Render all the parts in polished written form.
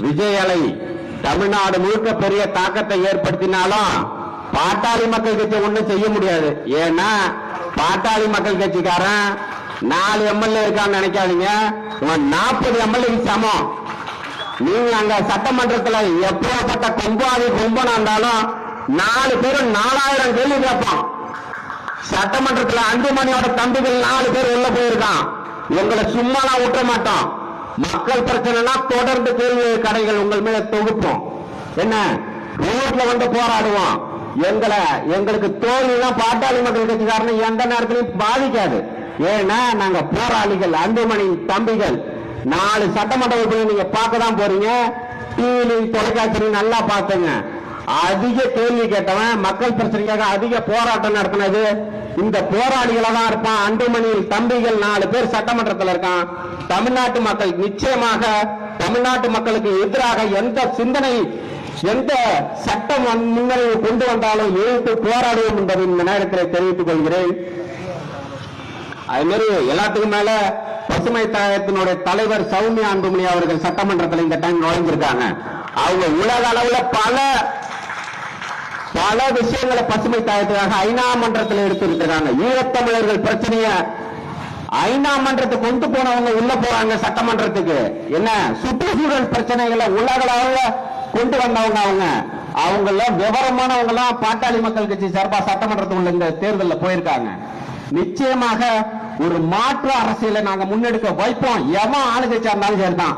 விஜய் அலை தமிழ்நாடு முழுக்க பெரிய தாக்கத்தை ஏற்படுத்தினாலும் பாட்டாளி மக்கள் கட்சி ஒண்ணும் செய்ய முடியாது. ஏன்னா பாட்டாளி மக்கள் கட்சிக்காரன் 4 எம்எல்ஏ இருக்கான்னு நினைக்காதீங்க, 40 எம்எல்ஏ சமம். நீங்க அங்க சட்டமன்றத்தில் எப்படிப்பட்ட கொம்பனா இருந்தாலும் 4 பேரும் 4000 கேள்வி கேட்பான். சட்டமன்றத்தில் அன்புமணியோட தம்பிகள் 4 பேர் உள்ள போயிருக்கான். உங்களை சும்மா நான் விட்ட மாட்டோம். மக்கள் பிரச்சனைனா தொடர்ந்து கேள்வி கடைகள் உங்கள் மேல தொகுப்போம். என்ன ரோட்ல வந்து போராடுவோம். எங்களுக்கு தோல்விலாம் பாட்டாளி மக்கள் கட்சிக்காரன் எந்த நேரத்திலையும் பாதிக்காது. ஏன்னா நாங்க போராளிகள், அன்புமணி தம்பிகள். 4 சட்டமன்ற உறுப்பினர் நீங்க பார்க்க தான் போறீங்க. டிவிலையும் தொலைக்காட்சியிலையும் நல்லா பார்த்துங்க. அதிக கேள்வி கேட்டவன், மக்கள் பிரச்சனைக்காக அதிக போராட்டம் நடத்தினது இந்த போராளிகளா தான் இருப்பான். அன்புமணி தம்பிகள் 4 பேர் சட்டமன்றத்தில் இருக்கான். தமிழ்நாட்டு மக்கள் நிச்சயமாக தமிழ்நாட்டு மக்களுக்கு எதிராக எந்த சிந்தனை, எந்த சட்டம் முன்னறிவு கொண்டு வந்தாலும் எழுத்து போராடுவோம் என்பதை இந்த நேரத்தில் தெரிவித்துக் கொள்கிறேன். அது மாதிரி எல்லாத்துக்கும் மேல பசுமை தாயத்தினுடைய தலைவர் சௌமியா அன்புமணி அவர்கள் சட்டமன்றத்தில் இந்த டைம் நுழைஞ்சிருக்காங்க. அவங்க உலக அளவுல பல விஷயங்களை பசுமை தாயத்துக்காக ஐநா மன்றத்தில் எடுத்துருக்காங்க. ஈழத்தமிழர்கள் பிரச்சனைய ஐநா மன்றத்துக்கு கொண்டு போனவங்க உள்ள போறாங்க சட்டமன்றத்துக்கு. என்ன சுற்றுச்சூழல் பிரச்சனைகளை உலக அளவுல கொண்டு வந்தவங்க அவங்கள விவரமானவங்க எல்லாம் பாட்டாளி மக்கள் கட்சி சார்பா சட்டமன்றத்துக்குள்ள இந்த தேர்தலில் போயிருக்காங்க. நிச்சயமாக ஒரு மாற்று அரசியலை நாங்க முன்னெடுக்க வைப்போம். எவன் ஆளுங்கட்சியா இருந்தாலும் சரிதான்,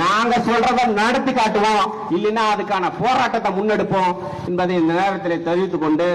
நாங்க சொல்றத நடத்தி காட்டுவோம். இல்லைன்னா அதுக்கான போராட்டத்தை முன்னெடுப்போம் என்பதை இந்த நேரத்தில் தெரிவித்துக் கொண்டு